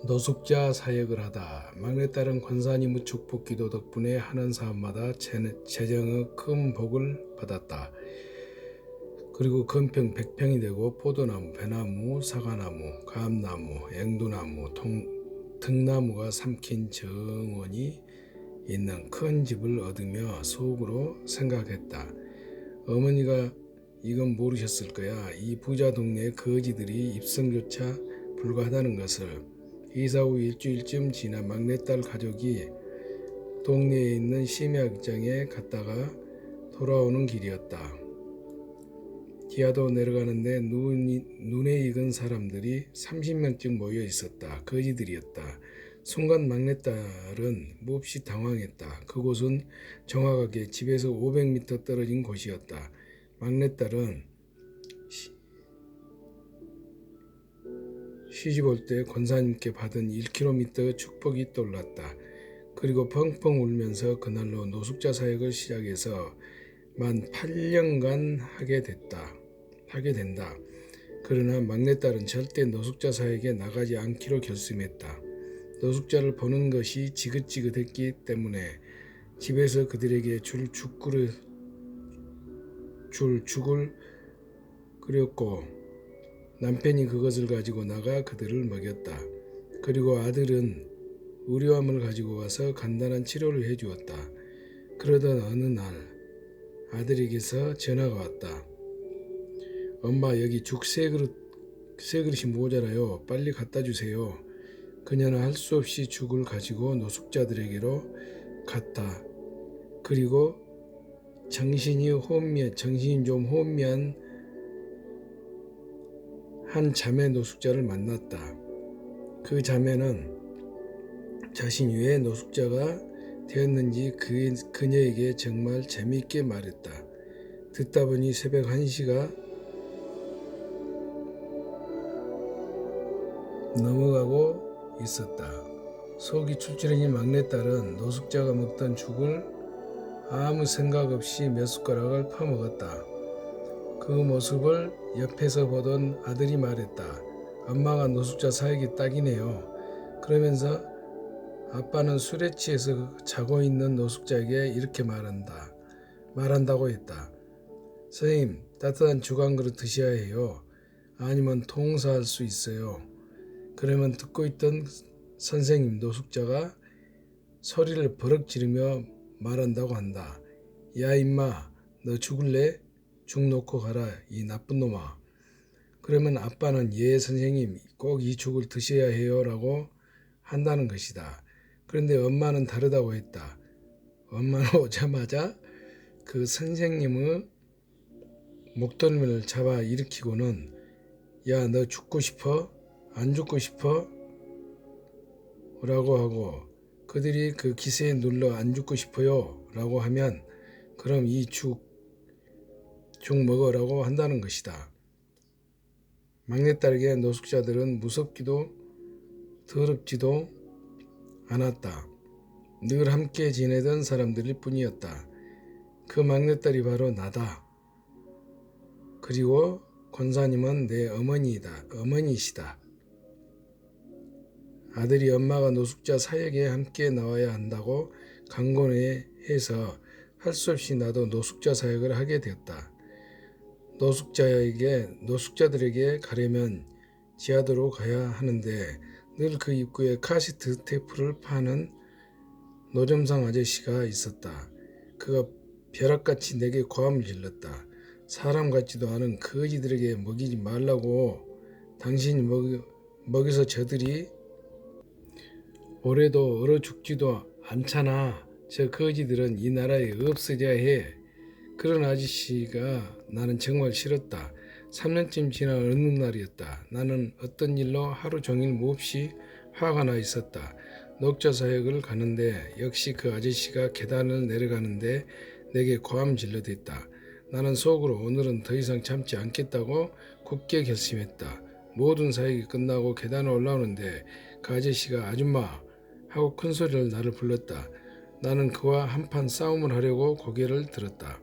노숙자 사역을 하다 막내딸은 권사님의 축복 기도 덕분에 하는 사업마다 재정의 큰 복을 받았다. 그리고 건평 100평이 되고 포도나무, 배나무, 사과나무, 감나무, 앵두나무, 등나무가 삼킨 정원이 있는 큰 집을 얻으며 속으로 생각했다. 어머니가 이건 모르셨을 거야. 이 부자 동네 거지들이 입성조차 불가하다는 것을. 이사 후 일주일쯤 지나 막내딸 가족이 동네에 있는 심야극장에 갔다가 돌아오는 길이었다. 기아도 내려가는데 눈에 익은 사람들이 30명쯤 모여 있었다. 거지들이었다. 순간 막내딸은 몹시 당황했다. 그곳은 정확하게 집에서 500m 떨어진 곳이었다. 막내딸은 시집 올 때 권사님께 받은 1km 축복이 떠올랐다. 그리고 펑펑 울면서 그날로 노숙자 사역을 시작해서 만 8년간 하게 된다. 그러나 막내딸은 절대 노숙자 사역에 나가지 않기로 결심했다. 노숙자를 보는 것이 지긋지긋했기 때문에 집에서 그들에게 줄 죽을 끓였고 남편이 그것을 가지고 나가 그들을 먹였다. 그리고 아들은 의료함을 가지고 가서 간단한 치료를 해주었다. 그러던 어느 날 아들에게서 전화가 왔다. 엄마, 여기 죽 세 그릇이 모자라요. 빨리 갖다 주세요. 그녀는 할 수 없이 죽을 가지고 노숙자들에게로 갔다. 그리고 정신이 좀 혼미한 한 자매 노숙자를 만났다. 그 자매는 자신이 왜 노숙자가 되었는지 그녀에게 정말 재미있게 말했다. 듣다 보니 새벽 1시가 넘어가고 있었다. 속이 출출해진 막내딸은 노숙자가 먹던 죽을 아무 생각 없이 몇 숟가락을 퍼먹었다. 그 모습을 옆에서 보던 아들이 말했다. 엄마가 노숙자 사역이 딱이네요. 그러면서 아빠는 술에 취해서 자고 있는 노숙자에게 이렇게 말한다고 했다. 선생님, 따뜻한 죽 한 그릇 드셔야 해요. 아니면 통사할 수 있어요. 그러면 듣고 있던 선생님 노숙자가 소리를 버럭 지르며 말한다고 한다. 야 임마, 너 죽을래? 죽 놓고 가라, 이 나쁜 놈아. 그러면 아빠는 예 선생님, 꼭 이 죽을 드셔야 해요 라고 한다는 것이다. 그런데 엄마는 다르다고 했다. 엄마는 오자마자 그 선생님의 목덜미를 잡아 일으키고는 야, 너 죽고 싶어? 안 죽고 싶어? 라고 하고 그들이 그 기세에 눌러 안 죽고 싶어요 라고 하면 그럼 이 죽 먹으라고 한다는 것이다. 막내딸에게 노숙자들은 무섭기도 더럽지도 않았다. 늘 함께 지내던 사람들일 뿐이었다. 그 막내딸이 바로 나다. 그리고 권사님은 내 어머니이시다. 아들이 엄마가 노숙자 사역에 함께 나와야 한다고 강권해서 할 수 없이 나도 노숙자 사역을 하게 되었다. 노숙자들에게 가려면 지하도로 가야 하는데 늘 그 입구에 카시트 테이프를 파는 노점상 아저씨가 있었다. 그가 벼락같이 내게 고함을 질렀다. 사람 같지도 않은 거지들에게 먹이지 말라고. 당신이 먹여서 저들이 올해도 얼어 죽지도 않잖아. 저 거지들은 이 나라에 없어져야 해. 그런 아저씨가 나는 정말 싫었다. 3년쯤 지난 어느 날이었다. 나는 어떤 일로 하루 종일 몹시 화가 나 있었다. 녹자 사역을 가는데 역시 그 아저씨가 계단을 내려가는데 내게 고함 질러댔다. 나는 속으로 오늘은 더 이상 참지 않겠다고 굳게 결심했다. 모든 사역이 끝나고 계단을 올라오는데 그 아저씨가 아줌마 하고 큰 소리로 나를 불렀다. 나는 그와 한판 싸움을 하려고 고개를 들었다.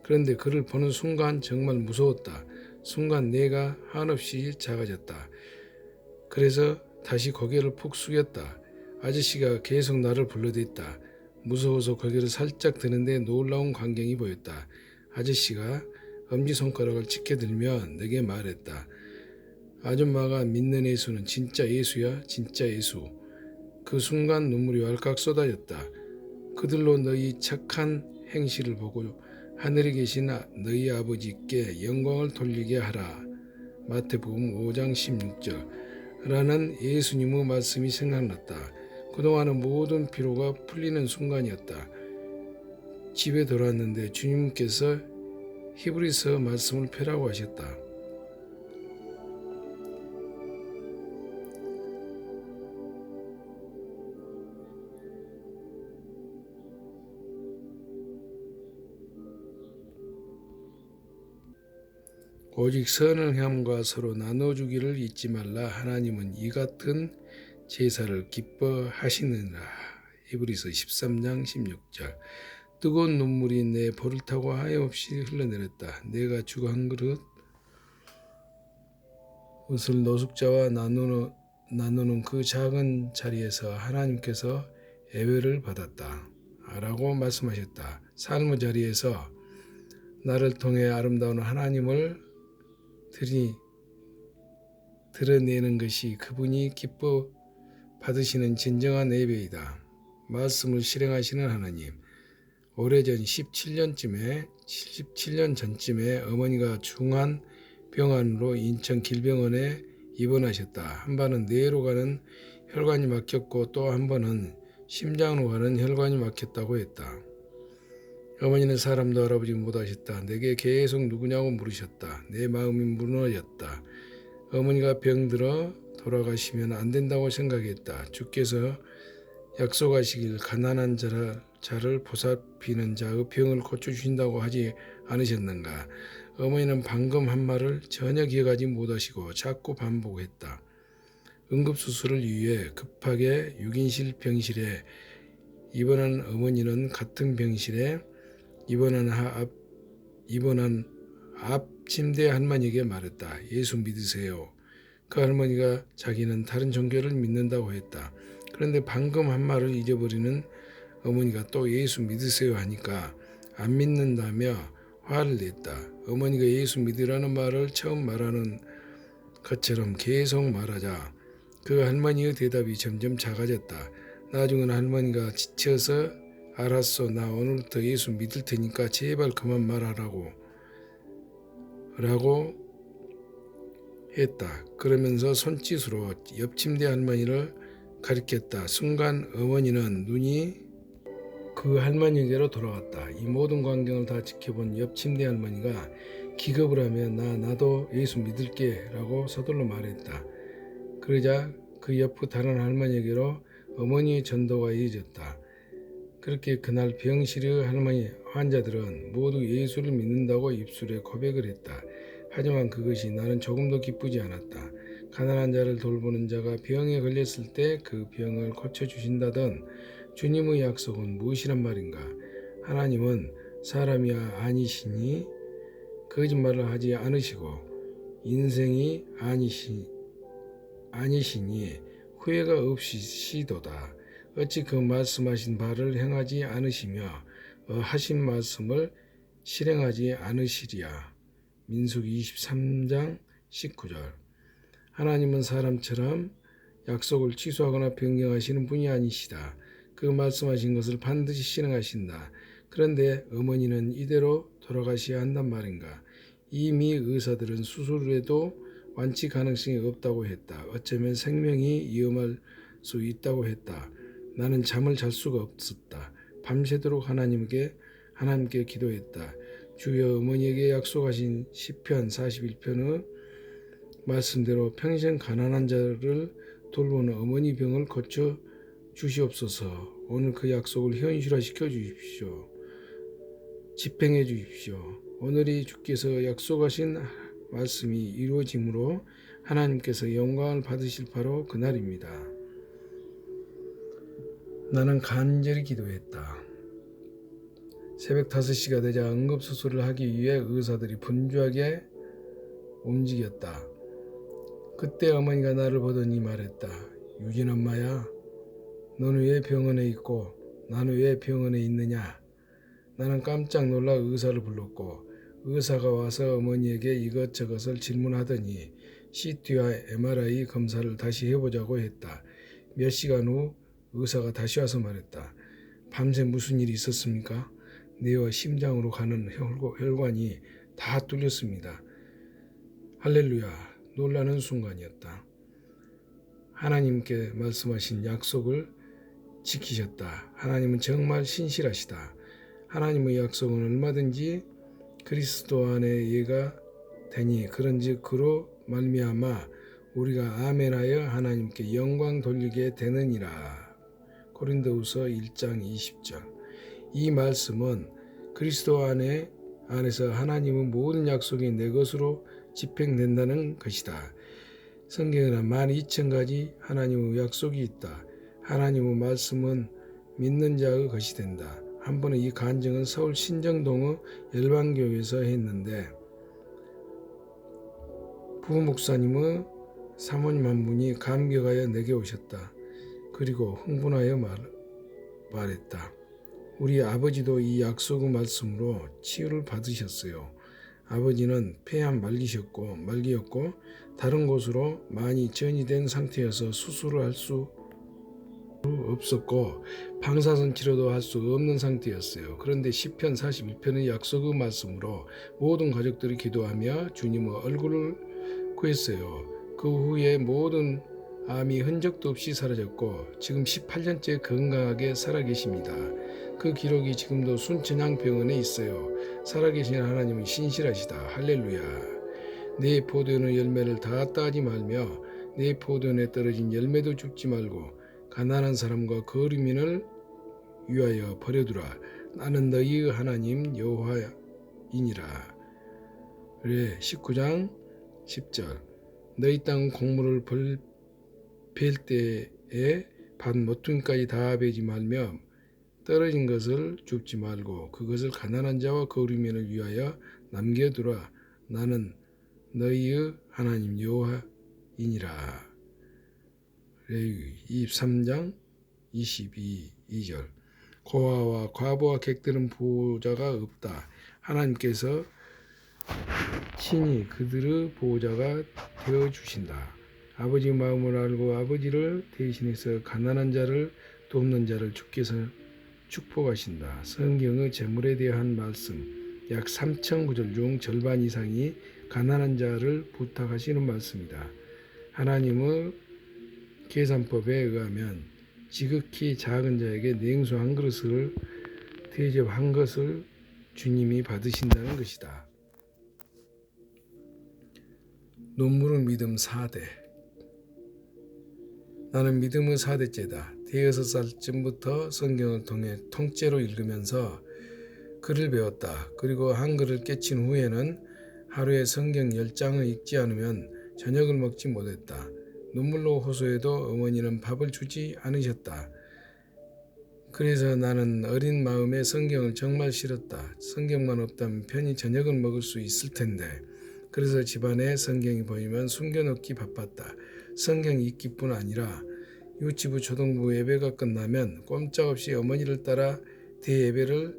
그런데 그를 보는 순간 정말 무서웠다. 순간 내가 한없이 작아졌다. 그래서 다시 고개를 푹 숙였다. 아저씨가 계속 나를 불러댔다. 무서워서 고개를 살짝 드는데 놀라운 광경이 보였다. 아저씨가 엄지손가락을 치켜들며 내게 말했다. 아줌마가 믿는 예수는 진짜 예수야, 진짜 예수. 그 순간 눈물이 왈칵 쏟아졌다. 그들로 너희 착한 행실을 보고 하늘에 계신 너희 아버지께 영광을 돌리게 하라. 마태복음 5장 16절 라는 예수님의 말씀이 생각났다. 그동안은 모든 피로가 풀리는 순간이었다. 집에 돌아왔는데 주님께서 히브리서 말씀을 펴라고 하셨다. 오직 선을 함과 서로 나눠주기를 잊지 말라. 하나님은 이 같은 제사를 기뻐하시느니라. 히브리서 13장 16절. 뜨거운 눈물이 내 볼을 타고 하염없이 흘러내렸다. 내가 주고 한 그릇 옷을 노숙자와 나누는 그 작은 자리에서 하나님께서 예배를 받았다. 라고 말씀하셨다. 삶의 자리에서 나를 통해 아름다운 하나님을 드러내는 것이 그분이 기뻐 받으시는 진정한 예배이다. 말씀을 실행하시는 하나님. 오래전 17년 전쯤에 어머니가 중한 병환으로 인천 길병원에 입원하셨다. 한 번은 뇌로 가는 혈관이 막혔고 또 한 번은 심장으로 가는 혈관이 막혔다고 했다. 어머니는 사람도 알아보지 못하셨다. 내게 계속 누구냐고 물으셨다. 내 마음이 무너졌다. 어머니가 병들어 돌아가시면 안 된다고 생각했다. 주께서 약속하시길 가난한 자를 보살피는 자의 병을 고쳐주신다고 하지 않으셨는가. 어머니는 방금 한 말을 전혀 기억하지 못하시고 자꾸 반복했다. 응급수술을 위해 급하게 6인실 병실에 입원한 어머니는 같은 병실에 입원한 앞 침대 할머니에게 말했다. 예수 믿으세요. 그 할머니가 자기는 다른 종교를 믿는다고 했다. 그런데 방금 한 말을 잊어버리는 어머니가 또 예수 믿으세요 하니까 안 믿는다며 화를 냈다. 어머니가 예수 믿으라는 말을 처음 말하는 것처럼 계속 말하자 그 할머니의 대답이 점점 작아졌다. 나중은 할머니가 지쳐서 알았어. 나 오늘부터 예수 믿을 테니까 제발 그만 말하라고 라고 했다. 그러면서 손짓으로 옆 침대 할머니를 가리켰다. 순간 어머니는 눈이 그 할머니에게로 돌아갔다. 이 모든 광경을 다 지켜본 옆 침대 할머니가 기겁을 하며 나도 예수 믿을게 라고 서둘러 말했다. 그러자 그 옆 다른 할머니에게로 어머니의 전도가 이어졌다. 그렇게 그날 병실의 할머니 환자들은 모두 예수를 믿는다고 입술에 고백을 했다. 하지만 그것이 나는 조금도 기쁘지 않았다. 가난한 자를 돌보는 자가 병에 걸렸을 때 그 병을 고쳐주신다던 주님의 약속은 무엇이란 말인가? 하나님은 사람이 아니시니 거짓말을 하지 않으시고 인생이 아니시니 후회가 없으시도다. 어찌 그 말씀하신 바를 행하지 않으시며 하신 말씀을 실행하지 않으시리야. 민수기 23장 19절. 하나님은 사람처럼 약속을 취소하거나 변경하시는 분이 아니시다. 그 말씀하신 것을 반드시 실행하신다. 그런데 어머니는 이대로 돌아가셔야 한단 말인가? 이미 의사들은 수술을 해도 완치 가능성이 없다고 했다. 어쩌면 생명이 위험할 수 있다고 했다. 나는 잠을 잘 수가 없었다. 밤새도록 하나님께 기도했다. 주여 어머니에게 약속하신 시편 41편의 말씀대로 평생 가난한 자를 돌보는 어머니 병을 고쳐 주시옵소서. 오늘 그 약속을 현실화시켜 주십시오. 집행해 주십시오. 오늘이 주께서 약속하신 말씀이 이루어짐으로 하나님께서 영광을 받으실 바로 그날입니다. 나는 간절히 기도했다. 새벽 5시가 되자 응급수술을 하기 위해 의사들이 분주하게 움직였다. 그때 어머니가 나를 보더니 말했다. 유진 엄마야, 너는 왜 병원에 있고 나는 왜 병원에 있느냐? 나는 깜짝 놀라 의사를 불렀고 의사가 와서 어머니에게 이것저것을 질문하더니 CT와 MRI 검사를 다시 해보자고 했다. 몇 시간 후 의사가 다시 와서 말했다. 밤새 무슨 일이 있었습니까? 뇌와 심장으로 가는 혈관이 다 뚫렸습니다. 할렐루야, 놀라는 순간이었다. 하나님께 말씀하신 약속을 지키셨다. 하나님은 정말 신실하시다. 하나님의 약속은 얼마든지 그리스도 안에 예가 되니 그런즉 그로 말미암아 우리가 아멘하여 하나님께 영광 돌리게 되느니라. 고린도후서 1장 20절. 이 말씀은 그리스도 안에서 하나님의 모든 약속이 내 것으로 집행된다는 것이다. 성경에는 12,000가지 하나님의 약속이 있다. 하나님의 말씀은 믿는 자의 것이 된다. 한 번은 이 간증은 서울 신정동의 열방교회에서 했는데 부목사님의 사모님 한 분이 감격하여 내게 오셨다. 그리고 흥분하여 말했다. 우리 아버지도 이 약속의 말씀으로 치유를 받으셨어요. 아버지는 폐암 말기였고 다른 곳으로 많이 전이된 상태여서 수술을 할 수 없었고 방사선 치료도 할 수 없는 상태였어요. 그런데 시편 41편의 약속의 말씀으로 모든 가족들이 기도하며 주님의 얼굴을 구했어요. 그 후에 모든 암이 흔적도 없이 사라졌고 지금 18년째 건강하게 살아계십니다. 그 기록이 지금도 순천향병원에 있어요. 살아계신 하나님은 신실하시다. 할렐루야. 내 포도원의 열매를 다 따지 말며 내 포도원에 떨어진 열매도 줍지 말고 가난한 사람과 거류민을 위하여 버려두라. 나는 너희의 하나님 여호와이니라. 19장 10절. 너희 땅 곡물을 벨 때에 밭 모퉁이까지 다 베지 말며 떨어진 것을 줍지 말고 그것을 가난한 자와 거류민을 위하여 남겨두라. 나는 너희의 하나님 여호와이니라. 레위기 23장 22절. 고아와 과부와 객들은 보호자가 없다. 하나님께서 친히 그들의 보호자가 되어주신다. 아버지 마음을 알고 아버지를 대신해서 가난한 자를 돕는 자를 주께서 축복하신다. 성경의 재물에 대한 말씀 약 3,000구절 중 절반 이상이 가난한 자를 부탁하시는 말씀이다. 하나님의 계산법에 의하면 지극히 작은 자에게 냉수 한 그릇을 대접한 것을 주님이 받으신다는 것이다. 눈물의 믿음 4대. 나는 믿음의 4대째다. 대여섯 살쯤부터 성경을 통해 통째로 읽으면서 글을 배웠다. 그리고 한글을 깨친 후에는 하루에 성경 10장을 읽지 않으면 저녁을 먹지 못했다. 눈물로 호소해도 어머니는 밥을 주지 않으셨다. 그래서 나는 어린 마음에 성경을 정말 싫었다. 성경만 없다면 편히 저녁을 먹을 수 있을 텐데. 그래서 집안에 성경이 보이면 숨겨놓기 바빴다. 성경 읽기뿐 아니라 유치부 초등부 예배가 끝나면 꼼짝없이 어머니를 따라 대예배를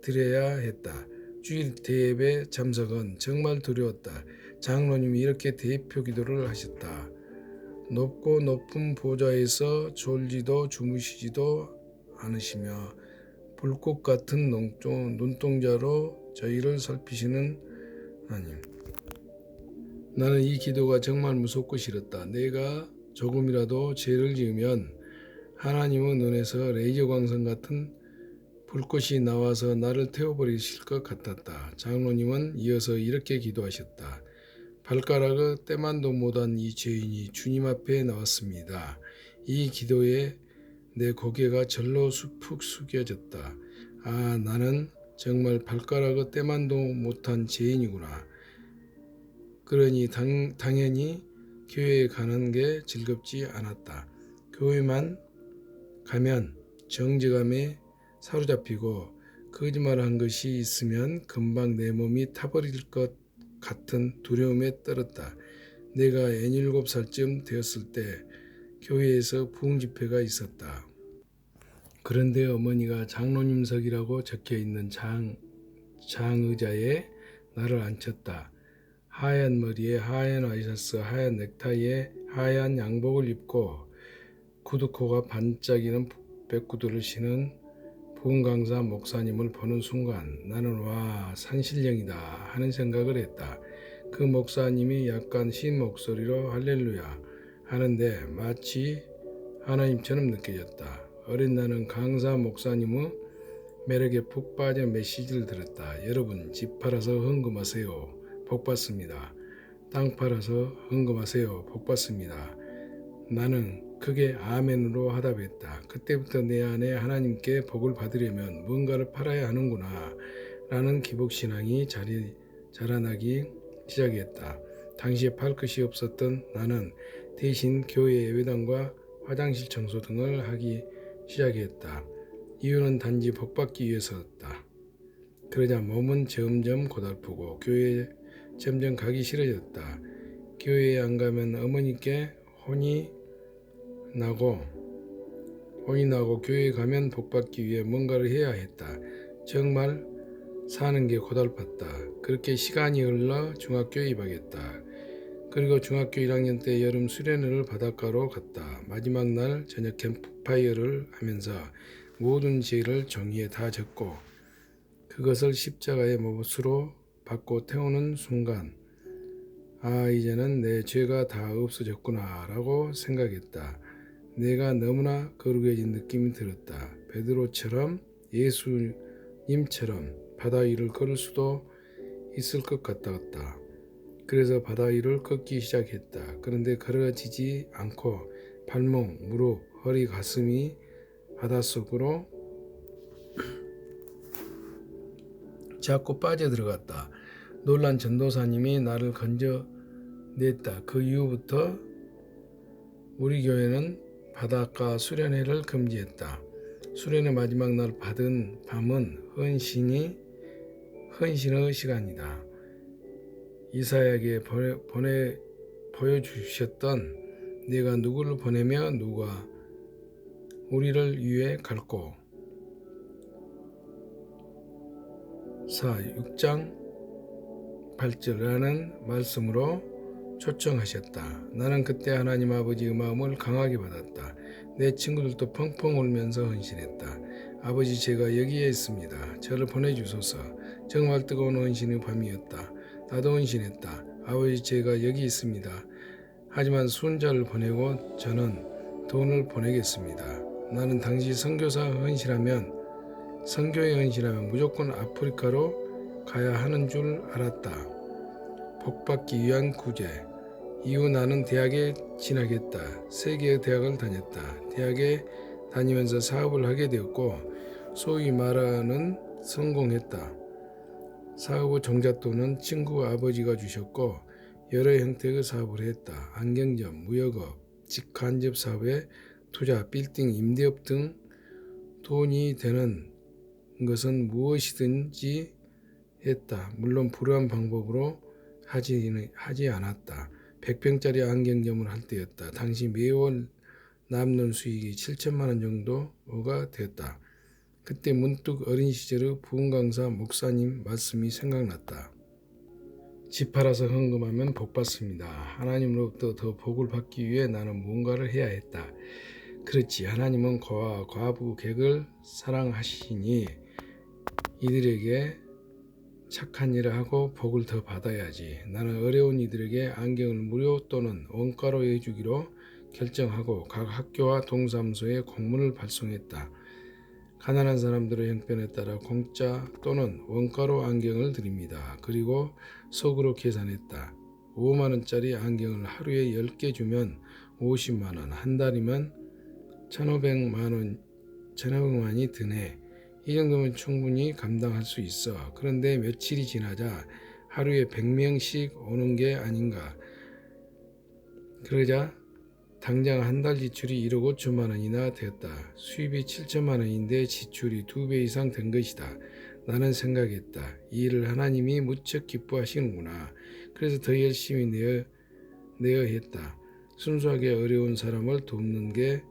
드려야 했다. 주일 대예배 참석은 정말 두려웠다. 장로님이 이렇게 대표 기도를 하셨다. 높고 높은 보좌에서 졸지도 주무시지도 않으시며 불꽃 같은 눈동자로 저희를 살피시는 하나님. 나는 이 기도가 정말 무섭고 싫었다. 내가 조금이라도 죄를 지으면 하나님의 눈에서 레이저 광선 같은 불꽃이 나와서 나를 태워버리실 것 같았다. 장로님은 이어서 이렇게 기도하셨다. 발가락의 때만도 못한 이 죄인이 주님 앞에 나왔습니다. 이 기도에 내 고개가 절로 푹 숙여졌다. 아, 나는 정말 발가락의 때만도 못한 죄인이구나. 그러니 당연히 교회에 가는 게 즐겁지 않았다. 교회만 가면 정죄감에 사로잡히고 거짓말한 것이 있으면 금방 내 몸이 타버릴 것 같은 두려움에 떨었다. 내가 17살쯤 되었을 때 교회에서 부흥 집회가 있었다. 그런데 어머니가 장로님석이라고 적혀있는 장의자에 나를 앉혔다. 하얀 머리에 하얀 와이셔츠, 하얀 넥타이에 하얀 양복을 입고 구두코가 반짝이는 백구두를 신은 부흥강사 목사님을 보는 순간 나는 와, 산신령이다 하는 생각을 했다. 그 목사님이 약간 쉰 목소리로 할렐루야 하는데 마치 하나님처럼 느껴졌다. 어린 나는 강사 목사님의 매력에 푹 빠져 메시지를 들었다. 여러분, 집 팔아서 헌금하세요. 복 받습니다. 땅 팔아서 헌금하세요. 복 받습니다. 나는 크게 아멘으로 화답했다. 그때부터 내 안에 하나님께 복을 받으려면 뭔가를 팔아야 하는구나 라는 기복신앙이 자라나기 시작했다. 당시에 팔 것이 없었던 나는 대신 교회 예배당과 화장실 청소 등을 하기 시작했다. 이유는 단지 복받기 위해서였다. 그러자 몸은 점점 고달프고 교회에 점점 가기 싫어졌다. 교회에 안 가면 어머니께 혼이 나고 교회에 가면 복받기 위해 뭔가를 해야 했다. 정말 사는 게 고달팠다. 그렇게 시간이 흘러 중학교에 입학했다. 그리고 중학교 1학년 때 여름 수련회를 바닷가로 갔다. 마지막 날 저녁 캠프파이어를 하면서 모든 죄를 종이에 다 적고 그것을 십자가의 못으로 받고 태우는 순간 이제는 내 죄가 다 없어졌구나 라고 생각했다. 내가 너무나 거룩해진 느낌이 들었다. 베드로처럼 예수님처럼 바다 위를 걸을 수도 있을 것 같았다. 그래서 바다 위를 걷기 시작했다. 그런데 걸어지지 않고 발목, 무릎, 허리, 가슴이 바닷속으로 자꾸 빠져들어갔다. 놀란 전도사님이 나를 건져냈다. 그 이후부터 우리 교회는 바닷가 수련회를 금지했다. 수련회 마지막 날 받은 밤은 헌신의 시간이다. 이사야에게 보여주셨던 내가 누구를 보내며 누가 우리를 위해 갈고 6장 8절이라는 말씀으로 초청하셨다. 나는 그때 하나님 아버지의 마음을 강하게 받았다. 내 친구들도 펑펑 울면서 헌신했다. 아버지, 제가 여기에 있습니다. 저를 보내주소서. 정말 뜨거운 헌신의 밤이었다. 나도 헌신했다. 아버지, 제가 여기 있습니다. 하지만 순자를 보내고 저는 돈을 보내겠습니다. 나는 당시 선교사에 헌신하면 무조건 아프리카로 가야 하는 줄 알았다. 복받기 위한 구제. 이후 나는 대학에 진학했다. 3개의 대학을 다녔다. 대학에 다니면서 사업을 하게 되었고 소위 말하는 성공했다. 사업의 종잣돈은 친구 아버지가 주셨고 여러 형태의 사업을 했다. 안경점, 무역업, 직간접 사업에 투자, 빌딩, 임대업 등 돈이 되는 것은 무엇이든지 했다. 물론 불우한 방법으로 하지 않았다. 100평짜리 안경점을 할 때였다. 당시 매월 남는 수익이 7천만 원 정도가 되었다. 그때 문득 어린 시절의 부흥강사 목사님 말씀이 생각났다. 집 팔아서 헌금하면 복 받습니다. 하나님으로부터 더 복을 받기 위해 나는 무언가를 해야 했다. 그렇지, 하나님은 고아, 과부, 객을 사랑하시니 이들에게 착한 일을 하고 복을 더 받아야지. 나는 어려운 이들에게 안경을 무료 또는 원가로 해주기로 결정하고 각 학교와 동사무소에 공문을 발송했다. 가난한 사람들의 형편에 따라 공짜 또는 원가로 안경을 드립니다. 그리고 속으로 계산했다. 5만 원짜리 안경을 하루에 10개 주면 50만 원, 한 달이면 1,500만 원이 드네. 이 정도면 충분히 감당할 수 있어. 그런데 며칠이 지나자 하루에 100명씩 오는 게 아닌가. 그러자 당장 한 달 지출이 1억 5천만 원이나 되었다. 수입이 7천만 원인데 지출이 2배 이상 된 것이다. 나는 생각했다. 이 일을 하나님이 무척 기뻐하시는구나. 그래서 더 열심히 내어 했다. 순수하게 어려운 사람을 돕는 게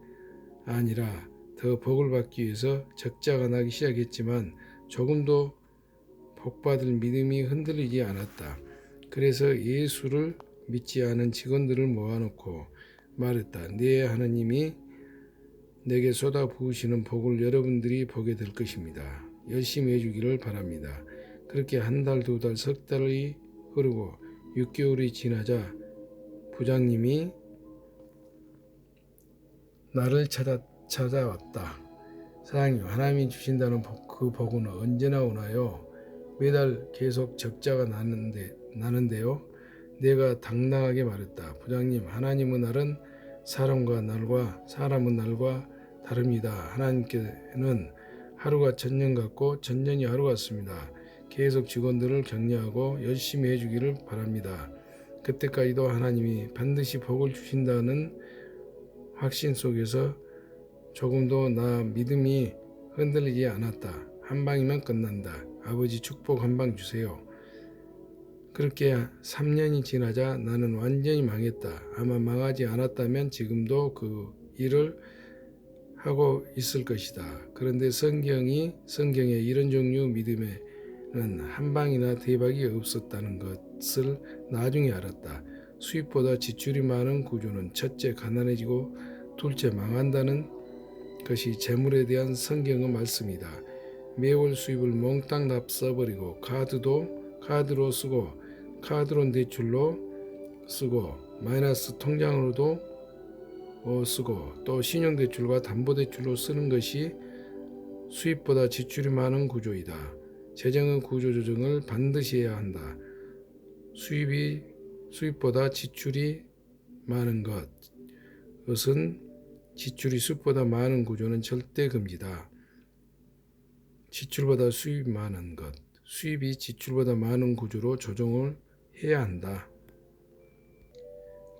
아니라 더 복을 받기 위해서 적자가 나기 시작했지만 조금도 복받을 믿음이 흔들리지 않았다. 그래서 예수를 믿지 않은 직원들을 모아놓고 말했다. 네 하나님이 내게 쏟아 부으시는 복을 여러분들이 보게 될 것입니다. 열심히 해주기를 바랍니다. 그렇게 한 달, 두 달, 석 달이 흐르고 6개월이 지나자 부장님이 나를 찾아왔다. 사장님, 하나님이 주신다는 그 복은 언제나 오나요? 매달 계속 적자가 나는데요. 내가 당당하게 말했다. 부장님, 하나님의 날은 사람은 날과 다릅니다. 하나님께는 하루가 천년 같고 천년이 하루 같습니다. 계속 직원들을 격려하고 열심히 해주기를 바랍니다. 그때까지도 하나님이 반드시 복을 주신다는 확신 속에서 조금도 나 믿음이 흔들리지 않았다. 한 방이면 끝난다. 아버지 축복 한 방 주세요. 그렇게 3년이 지나자 나는 완전히 망했다. 아마 망하지 않았다면 지금도 그 일을 하고 있을 것이다. 그런데 성경에 이런 종류 믿음에는 한 방이나 대박이 없었다는 것을 나중에 알았다. 수입보다 지출이 많은 구조는 첫째 가난해지고 둘째 망한다는 것이 재물에 대한 성경의 말씀이다. 매월 수입을 몽땅 다 써버리고 카드로 쓰고 카드론 대출로 쓰고 마이너스 통장으로도 쓰고 또 신용대출과 담보대출로 쓰는 것이 수입보다 지출이 많은 구조이다. 재정의 구조 조정을 반드시 해야 한다. 수입보다 지출이 많은 것은 지출이 수입보다 많은 구조는 절대 금지다. 지출보다 수입이 많은 것, 수입이 지출보다 많은 구조로 조정을 해야 한다.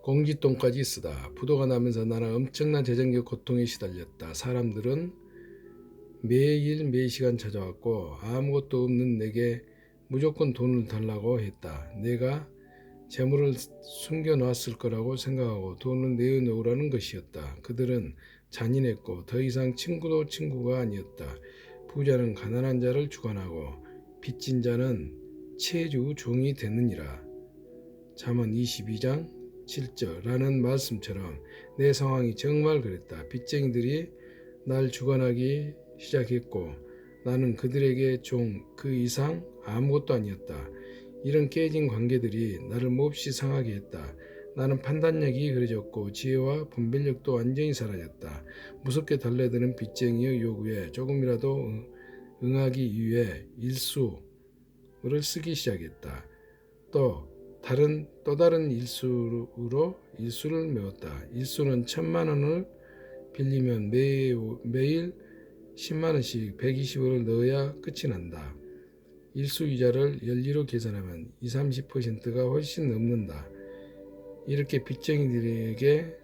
공짓돈까지 쓰다. 부도가 나면서 나는 엄청난 재정적 고통에 시달렸다. 사람들은 매일 매시간 찾아왔고 아무것도 없는 내게 무조건 돈을 달라고 했다. 내가 재물을 숨겨놨을 거라고 생각하고 돈을 내어놓으라는 것이었다. 그들은 잔인했고 더 이상 친구도 친구가 아니었다. 부자는 가난한 자를 주관하고 빚진 자는 채주 종이 되느니라. 잠언 22장 7절라는 말씀처럼 내 상황이 정말 그랬다. 빚쟁이들이 날 주관하기 시작했고 나는 그들에게 그 이상 아무것도 아니었다. 이런 깨진 관계들이 나를 몹시 상하게 했다. 나는 판단력이 흐려졌고 지혜와 분별력도 완전히 사라졌다. 무섭게 달려드는 빚쟁이의 요구에 조금이라도 응하기 위해 일수를 쓰기 시작했다. 또 다른 일수를 메웠다. 일수는 1,000만 원을 빌리면 매일 10만원씩 120원을 넣어야 끝이 난다. 일수 이자를 연리로 계산하면 20-30%가 훨씬 넘는다. 이렇게 빚쟁이들에게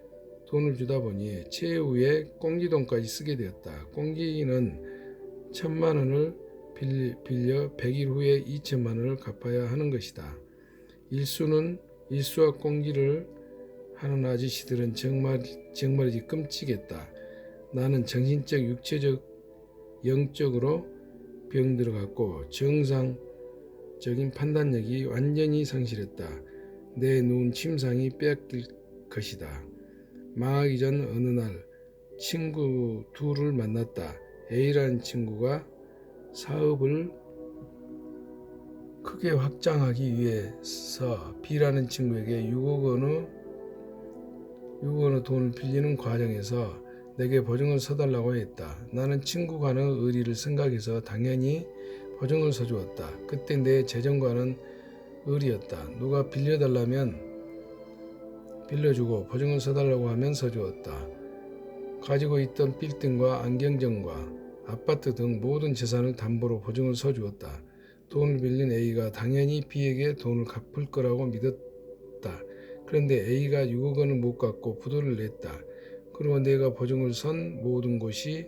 돈을 주다 보니 최후에 꽁지돈까지 쓰게 되었다. 꽁지는 1,000만원을 빌려 100일 후에 2,000만원을 갚아야 하는 것이다. 일수와 꽁지를 하는 아저씨들은 정말이지 끔찍했다. 나는 정신적, 육체적, 영적으로 병들어갔고 정상적인 판단력이 완전히 상실했다. 내 누운 침상이 빼앗길 것이다. 망하기 전 어느 날 친구 둘을 만났다. A라는 친구가 사업을 크게 확장하기 위해서 B라는 친구에게 6억 원의 돈을 빌리는 과정에서 내게 보증을 서달라고 했다. 나는 친구간의 의리를 생각해서 당연히 보증을 서주었다. 그때 내 재정과는 의리였다. 누가 빌려달라면 빌려주고 보증을 서달라고 하면 서주었다. 가지고 있던 빌딩과 안경점과 아파트 등 모든 재산을 담보로 보증을 서주었다. 돈을 빌린 A가 당연히 B에게 돈을 갚을 거라고 믿었다. 그런데 A가 6억 원을 못 갚고 부도를 냈다. 그리고 내가 보증을 선 모든 곳이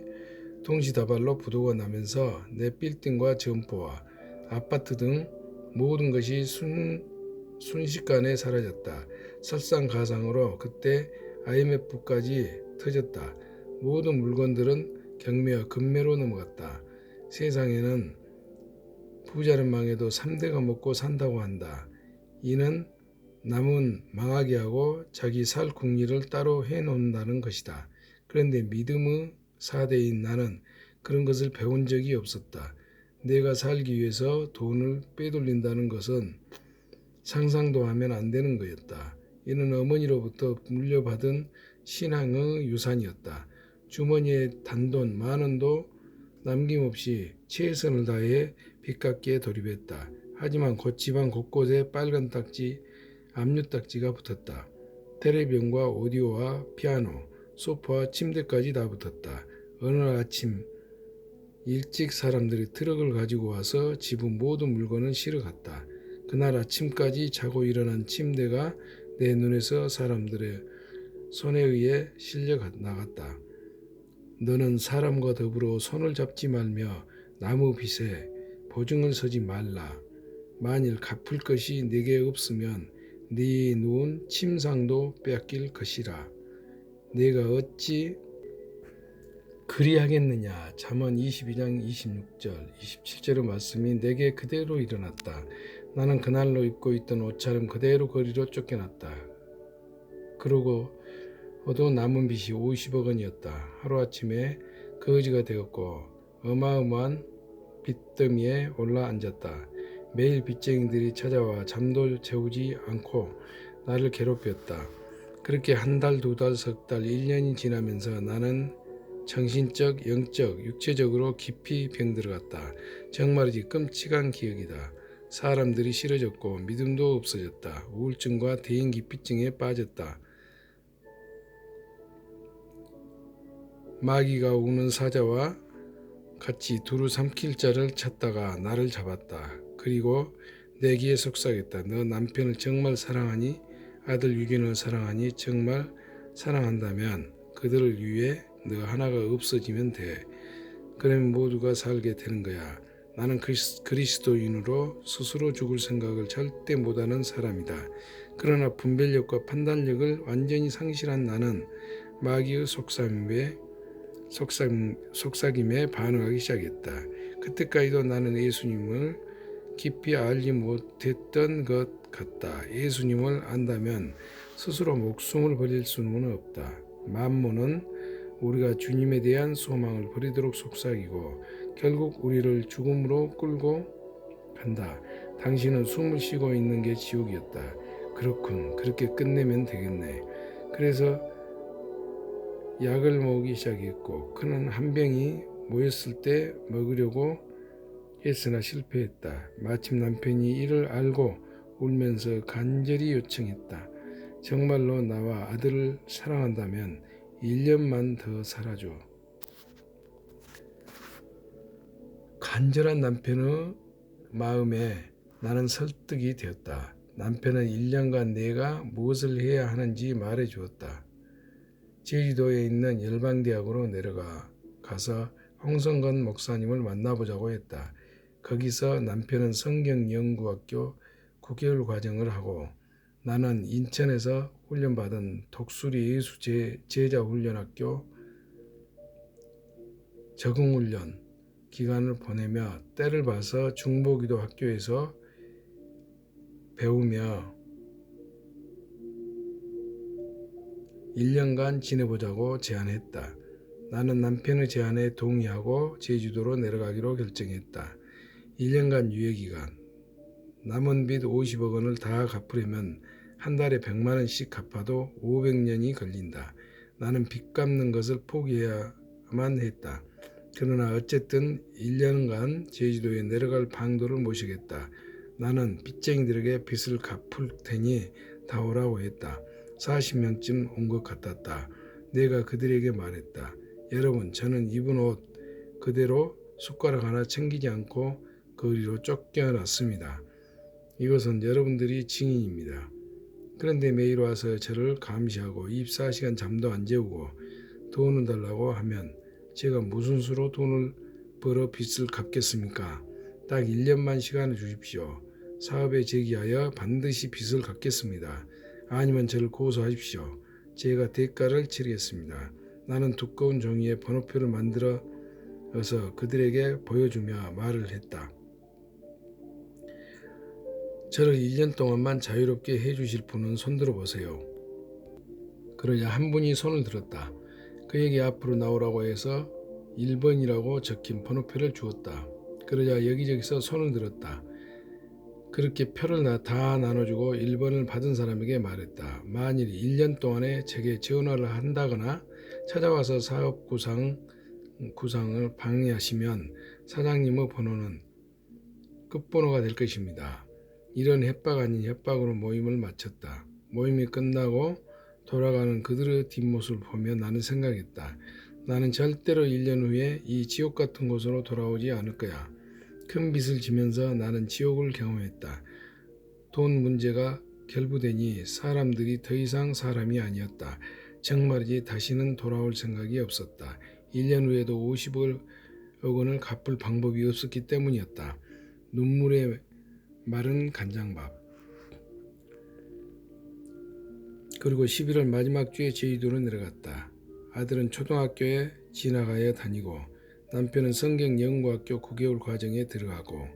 동시다발로 부도가 나면서 내 빌딩과 점포와 아파트 등 모든 것이 순식간에 사라졌다. 설상가상으로 그때 IMF까지 터졌다. 모든 물건들은 경매와 급매로 넘어갔다. 세상에는 부자는 망해도 3대가 먹고 산다고 한다. 이는 남은 망하게 하고 자기 살 궁리를 따로 해놓는다는 것이다. 그런데 믿음의 4대인 나는 그런 것을 배운 적이 없었다. 내가 살기 위해서 돈을 빼돌린다는 것은 상상도 하면 안 되는 거였다. 이는 어머니로부터 물려받은 신앙의 유산이었다. 주머니에 단돈 10,000원도 남김없이 최선을 다해 빚 갚기에 돌입했다. 하지만 곧 집안 곳곳에 빨간 딱지, 압류 딱지가 붙었다. 텔레비전과 오디오와 피아노, 소파와 침대까지 다 붙었다. 어느 날 아침 일찍 사람들이 트럭을 가지고 와서 집은 모든 물건을 실어 갔다. 그날 아침까지 자고 일어난 침대가 내 눈에서 사람들의 손에 의해 실려 나갔다. 너는 사람과 더불어 손을 잡지 말며 나무 빚에 보증을 서지 말라. 만일 갚을 것이 네게 없으면 네 누운 침상도 빼앗길 것이라. 네가 어찌 그리하겠느냐. 잠언 22장 26절 27절의 말씀이 내게 그대로 일어났다. 나는 그날로 입고 있던 옷차림 그대로 거리로 쫓겨났다. 그러고도 남은 빚이 50억 원이었다. 하루아침에 거지가 되었고 어마어마한 빚더미에 올라 앉았다. 매일 빚쟁이들이 찾아와 잠도 재우지 않고 나를 괴롭혔다. 그렇게 한 달, 두 달, 석 달, 1년이 지나면서 나는 정신적, 영적, 육체적으로 깊이 병들어갔다. 정말이지 끔찍한 기억이다. 사람들이 싫어졌고 믿음도 없어졌다. 우울증과 대인기피증에 빠졌다. 마귀가 우는 사자와 같이 두루 삼킬 자를 찾다가 나를 잡았다. 그리고 내 귀에 속삭였다. 너 남편을 정말 사랑하니? 아들 유견을 사랑하니? 정말 사랑한다면 그들을 위해 너 하나가 없어지면 돼. 그러면 모두가 살게 되는 거야. 나는 그리스도인으로 스스로 죽을 생각을 절대 못하는 사람이다. 그러나 분별력과 판단력을 완전히 상실한 나는 마귀의 속삭임에 반응하기 시작했다. 그때까지도 나는 예수님을 깊이 알지 못했던 것 같다. 예수님을 안다면 스스로 목숨을 버릴 수는 없다. 만몬은 우리가 주님에 대한 소망을 버리도록 속삭이고 결국 우리를 죽음으로 끌고 간다. 당신은 숨을 쉬고 있는 게 지옥이었다. 그렇군. 그렇게 끝내면 되겠네. 그래서 약을 먹기 시작했고 그는 한 병이 모였을 때 먹으려고 했으나 실패했다. 마침 남편이 이를 알고 울면서 간절히 요청했다. 정말로 나와 아들을 사랑한다면 1년만 더 살아줘. 간절한 남편의 마음에 나는 설득이 되었다. 남편은 1년간 내가 무엇을 해야 하는지 말해 주었다. 제주도에 있는 열방대학으로 내려가서 홍성건 목사님을 만나보자고 했다. 거기서 남편은 성경연구학교 9개월 과정을 하고 나는 인천에서 훈련받은 독수리 예수 제자훈련학교 적응훈련 기간을 보내며 때를 봐서 중보기도 학교에서 배우며 1년간 지내보자고 제안했다. 나는 남편의 제안에 동의하고 제주도로 내려가기로 결정했다. 1년간 유예기간, 남은 빚 50억 원을 다 갚으려면 한 달에 100만 원씩 갚아도 500년이 걸린다. 나는 빚 갚는 것을 포기해야만 했다. 그러나 어쨌든 1년간 제주도에 내려갈 방도를 모시겠다. 나는 빚쟁이들에게 빚을 갚을 테니 다 오라고 했다. 40명쯤 온 것 같았다. 내가 그들에게 말했다. 여러분, 저는 입은 옷 그대로 숟가락 하나 챙기지 않고 거리로 쫓겨났습니다. 이것은 여러분들이 증인입니다. 그런데 매일 와서 저를 감시하고 24시간 잠도 안 재우고 돈을 달라고 하면 제가 무슨 수로 돈을 벌어 빚을 갚겠습니까? 딱 1년만 시간을 주십시오. 사업에 제기하여 반드시 빚을 갚겠습니다. 아니면 저를 고소하십시오. 제가 대가를 치르겠습니다. 나는 두꺼운 종이에 번호표를 만들어서 그들에게 보여주며 말을 했다. 저를 1년 동안만 자유롭게 해주실 분은 손들어 보세요. 그러자 한 분이 손을 들었다. 그에게 앞으로 나오라고 해서 1번이라고 적힌 번호표를 주었다. 그러자 여기저기서 손을 들었다. 그렇게 표를 다 나눠주고 1번을 받은 사람에게 말했다. 만일 1년 동안에 제게 전화를 한다거나 찾아와서 사업 구상을 방해하시면 사장님의 번호는 끝번호가 될 것입니다. 이런 협박 아닌 협박으로 모임을 마쳤다. 모임이 끝나고 돌아가는 그들의 뒷모습을 보며 나는 생각했다. 나는 절대로 1년 후에 이 지옥 같은 곳으로 돌아오지 않을 거야. 큰 빚을 지면서 나는 지옥을 경험했다. 돈 문제가 결부되니 사람들이 더 이상 사람이 아니었다. 정말이지 다시는 돌아올 생각이 없었다. 1년 후에도 50억 원을 갚을 방법이 없었기 때문이었다. 눈물에 마른 간장밥. 그리고 11월 마지막 주에 제주도로 내려갔다. 아들은 초등학교에 지나가야 다니고 남편은 성경 연구학교 9개월 과정에 들어가고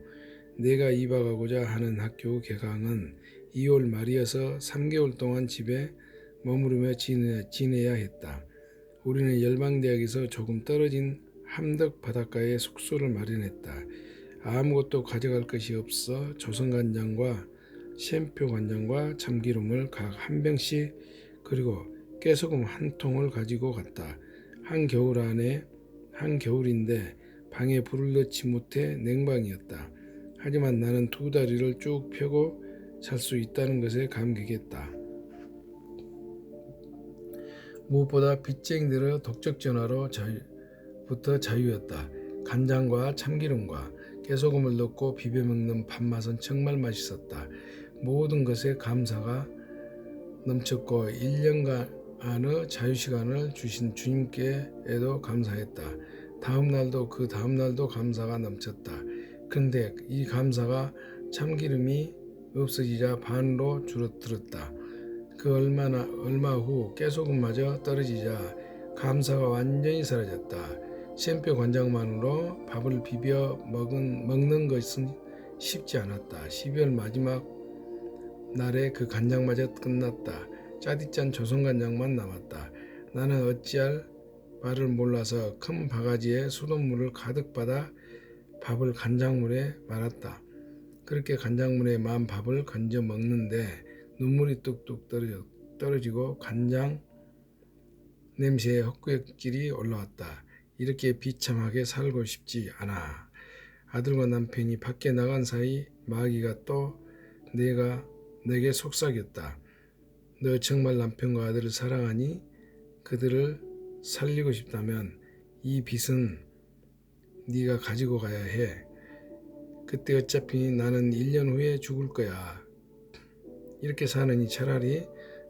내가 입학하고자 하는 학교 개강은 2월 말이어서 3개월 동안 집에 머무르며 지내야 했다. 우리는 열방대학에서 조금 떨어진 함덕 바닷가에 숙소를 마련했다. 아무것도 가져갈 것이 없어 조선간장과 샘표 간장과 참기름을 각 한 병씩 그리고 깨소금 한 통을 가지고 갔다. 한겨울인데 방에 불을 넣지 못해 냉방이었다. 하지만 나는 2다리를 쭉 펴고 잘 수 있다는 것에 감격했다. 무엇보다 빚쟁이들의 독적 전화로부터 자유였다. 간장과 참기름과 깨소금을 넣고 비벼 먹는 밥맛은 정말 맛있었다. 모든 것에 감사가 넘쳤고 1년간의 자유시간을 주신 주님께에도 감사했다. 다음 날도 그 다음 날도 감사가 넘쳤다. 그런데 이 감사가 참기름이 없어지자 반으로 줄어들었다. 그 얼마 후 깨소금마저 떨어지자 감사가 완전히 사라졌다. 샘표 간장만으로 밥을 비벼 먹는 것은 쉽지 않았다. 12월 마지막 날에 그 간장마저 끝났다. 짜디짠 조선간장만 남았다. 나는 어찌할 바를 몰라서 큰 바가지에 수돗물을 가득 받아 밥을 간장물에 말았다. 그렇게 간장물에 만 밥을 건져 먹는데 눈물이 뚝뚝 떨어지고 간장 냄새에 헛구역질이 올라왔다. 이렇게 비참하게 살고 싶지 않아. 아들과 남편이 밖에 나간 사이 마귀가 또 내게 속삭였다. 너 정말 남편과 아들을 사랑하니? 그들을 살리고 싶다면 이 빚은 네가 가지고 가야 해. 그때 어차피 나는 1년 후에 죽을 거야. 이렇게 사느니 차라리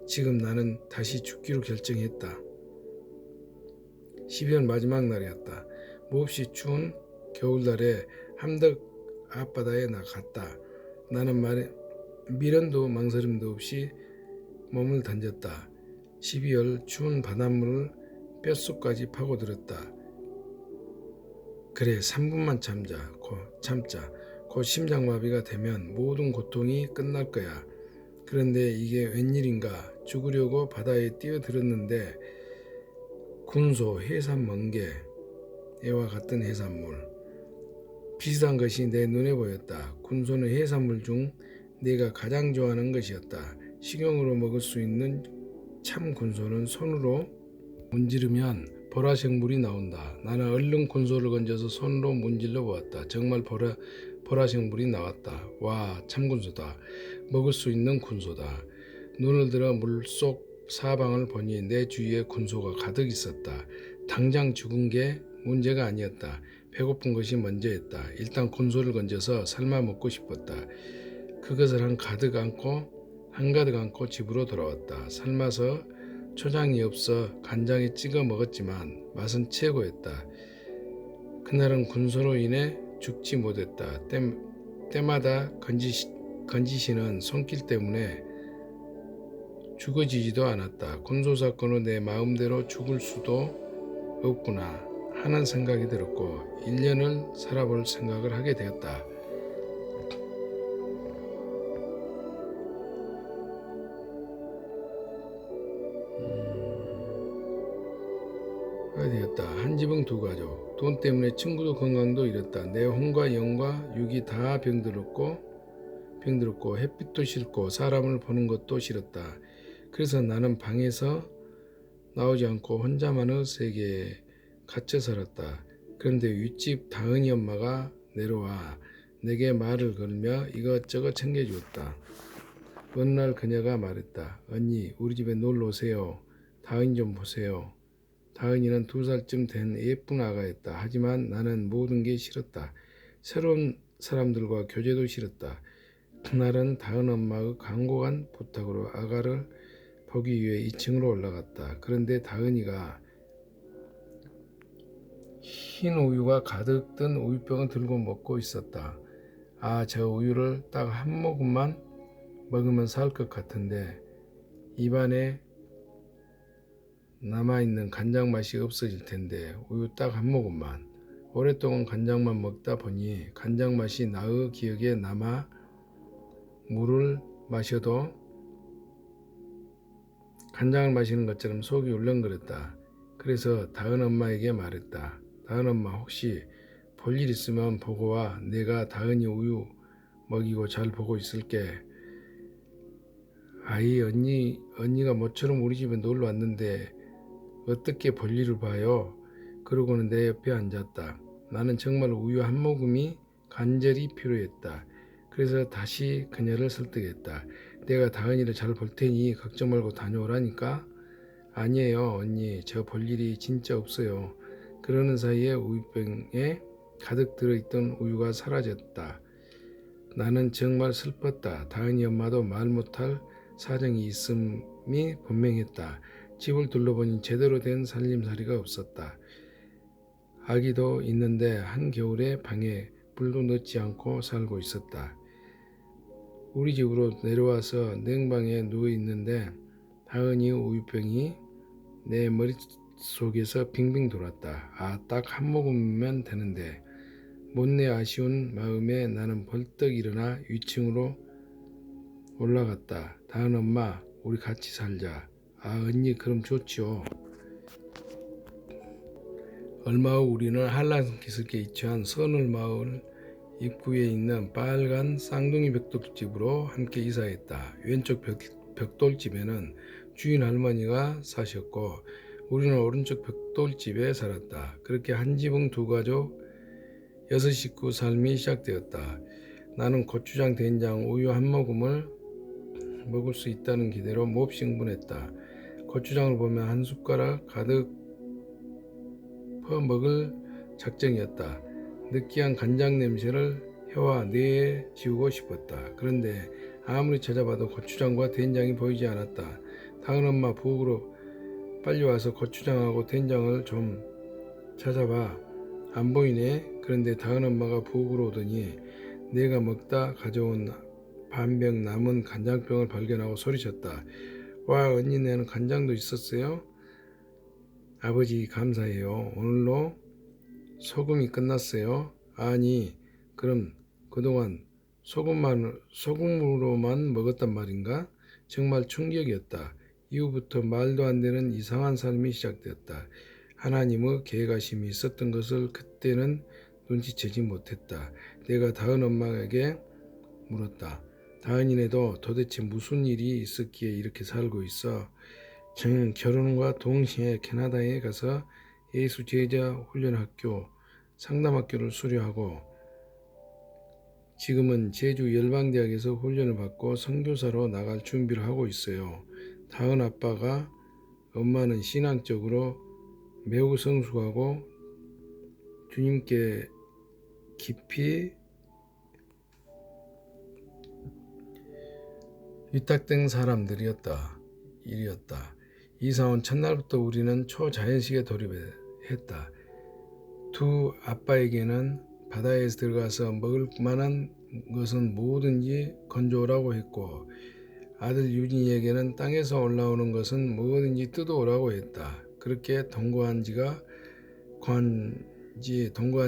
지금 나는 다시 죽기로 결정했다. 12월 마지막 날이었다. 몹시 추운 겨울날에 함덕 앞바다에 나갔다. 나는 미련도 망설임도 없이 몸을 던졌다. 12월 추운 바닷물을 뼛속까지 파고들었다. 그래 3분만 참자. 곧 심장마비가 되면 모든 고통이 끝날 거야. 그런데 이게 웬일인가. 죽으려고 바다에 뛰어들었는데 군소, 해삼 멍게와 같은 해산물 비슷한 것이 내 눈에 보였다. 군소는 해산물 중 내가 가장 좋아하는 것이었다. 식용으로 먹을 수 있는 참 군소는 손으로 문지르면 보라색 물이 나온다. 나는 얼른 군소를 건져서 손으로 문질러 보았다. 정말 보라색 물이 나왔다. 와, 참군소다. 먹을 수 있는 군소다. 눈을 들어 물속 사방을 보니 내 주위에 군소가 가득 있었다. 당장 죽은 게 문제가 아니었다. 배고픈 것이 먼저였다. 일단 군소를 건져서 삶아 먹고 싶었다. 그것을 한가득 안고 집으로 돌아왔다. 삶아서 초장이 없어 간장에 찍어 먹었지만 맛은 최고였다. 그날은 군소로 인해 죽지 못했다. 때마다 건지시는 손길 때문에 죽어지지도 않았다. 군소사건으로 내 마음대로 죽을 수도 없구나 하는 생각이 들었고 1년을 살아볼 생각을 하게 되었다. 한 지붕 두 가족. 돈 때문에 친구도 건강도 잃었다. 내 혼과 영과 육이 다 병들었고 햇빛도 싫고 사람을 보는 것도 싫었다. 그래서 나는 방에서 나오지 않고 혼자만의 세계에 갇혀 살았다. 그런데 윗집 다은이 엄마가 내려와 내게 말을 걸며 이것저것 챙겨주었다. 어느 날 그녀가 말했다. 언니, 우리 집에 놀러 오세요. 다은이 좀 보세요. 다은이는 2살쯤 된 예쁜 아가였다. 하지만 나는 모든 게 싫었다. 새로운 사람들과 교제도 싫었다. 그날은 다은 엄마의 간곡한 부탁으로 아가를 보기 위해 2층으로 올라갔다. 그런데 다은이가 흰 우유가 가득 든 우유병을 들고 먹고 있었다. 저 우유를 딱 한 모금만 먹으면 살 것 같은데 입안에 남아있는 간장 맛이 없어질 텐데 우유 딱 한 모금만. 오랫동안 간장만 먹다 보니 간장 맛이 나의 기억에 남아 물을 마셔도 간장을 마시는 것처럼 속이 울렁거렸다. 그래서 다은 엄마에게 말했다. 다은 엄마, 혹시 볼 일 있으면 보고 와. 내가 다은이 우유 먹이고 잘 보고 있을게. 언니가 모처럼 우리 집에 놀러 왔는데 어떻게 볼 일을 봐요? 그러고는 내 옆에 앉았다. 나는 정말 우유 한 모금이 간절히 필요했다. 그래서 다시 그녀를 설득했다. 내가 다은이를 잘 볼 테니 걱정 말고 다녀오라니까. 아니에요 언니, 저 볼 일이 진짜 없어요. 그러는 사이에 우유병에 가득 들어있던 우유가 사라졌다. 나는 정말 슬펐다. 다은이 엄마도 말 못할 사정이 있음이 분명했다. 집을 둘러보니 제대로 된 살림살이가 없었다. 아기도 있는데 한겨울에 방에 불도 넣지 않고 살고 있었다. 우리 집으로 내려와서 냉방에 누워 있는데 다은이 우유병이 내 머릿속에서 빙빙 돌았다. 딱 한 모금이면 되는데. 못내 아쉬운 마음에 나는 벌떡 일어나 위층으로 올라갔다. 다은 엄마, 우리 같이 살자. 언니, 그럼 좋지요. 얼마 후 우리는 한라산기슭에 위치한 서늘마을 입구에 있는 빨간 쌍둥이 벽돌집으로 함께 이사했다. 왼쪽 벽돌집에는 주인 할머니가 사셨고 우리는 오른쪽 벽돌집에 살았다. 그렇게 한 지붕 두 가족 6식구 삶이 시작되었다. 나는 고추장, 된장, 우유 한 모금을 먹을 수 있다는 기대로 몹시 흥분했다. 고추장을 보면 한 숟가락 가득 퍼먹을 작정이었다. 느끼한 간장 냄새를 혀와 뇌에 지우고 싶었다. 그런데 아무리 찾아봐도 고추장과 된장이 보이지 않았다. 다은 엄마, 부엌으로 빨리 와서 고추장하고 된장을 좀 찾아봐. 안 보이네. 그런데 다은 엄마가 부엌으로 오더니 내가 먹다 가져온 반병 남은 간장병을 발견하고 소리쳤다. 와, 언니네는 간장도 있었어요? 아버지, 감사해요. 오늘로 소금이 끝났어요. 아니, 그럼 그동안 소금으로만 먹었단 말인가? 정말 충격이었다. 이후부터 말도 안 되는 이상한 삶이 시작되었다. 하나님의 계획하심이 있었던 것을 그때는 눈치채지 못했다. 내가 다은 엄마에게 물었다. 다은이네도 도대체 무슨 일이 있었기에 이렇게 살고 있어? 저는 결혼과 동시에 캐나다에 가서 예수 제자 훈련학교 상담학교를 수료하고 지금은 제주 열방대학에서 훈련을 받고 선교사로 나갈 준비를 하고 있어요. 다은 아빠가 엄마는 신앙적으로 매우 성숙하고 주님께 깊이 위탁된 사람들이었다. 이사 온 첫날부터 우리는 초자연식에 돌입했다. 두 아빠에게는 바다에서 들어가서 먹을 만한 것은 뭐든지 건져오라고 했고 아들 유진이에게는 땅에서 올라오는 것은 뭐든지 뜯어오라고 했다. 그렇게 동거한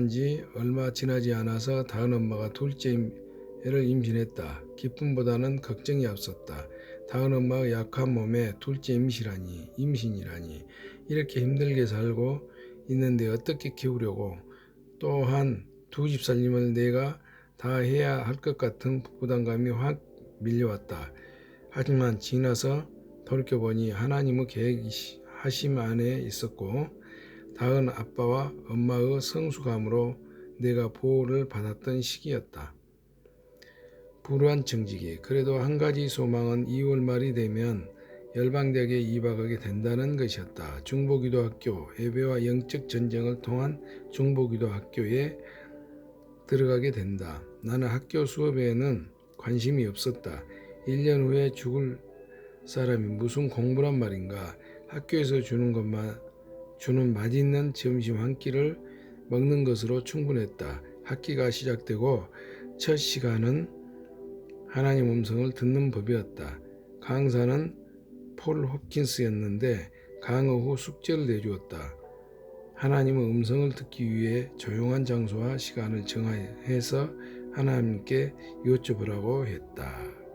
지 얼마 지나지 않아서 다은 엄마가 둘째를 임신했다. 기쁨보다는 걱정이 앞섰다. 다은 엄마의 약한 몸에 둘째 임신이라니 이렇게 힘들게 살고 있는데 어떻게 키우려고. 또한 두 집 살림을 내가 다 해야 할 것 같은 부담감이 확 밀려왔다. 하지만 지나서 돌이켜보니 하나님의 계획하심 안에 있었고 다은 아빠와 엄마의 성숙함으로 내가 보호를 받았던 시기였다. 불우한 청지기. 그래도 한 가지 소망은 2월 말이 되면 열방대학에 입학하게 된다는 것이었다. 중보기도학교, 예배와 영적 전쟁을 통한 중보기도학교에 들어가게 된다. 나는 학교 수업에는 관심이 없었다. 1년 후에 죽을 사람이 무슨 공부란 말인가. 학교에서 주는 맛있는 점심 한 끼를 먹는 것으로 충분했다. 학기가 시작되고 첫 시간은 하나님 음성을 듣는 법이었다. 강사는 폴 홉킨스였는데 강의 후 숙제를 내주었다. 하나님의 음성을 듣기 위해 조용한 장소와 시간을 정해서 하나님께 여쭤보라고 했다.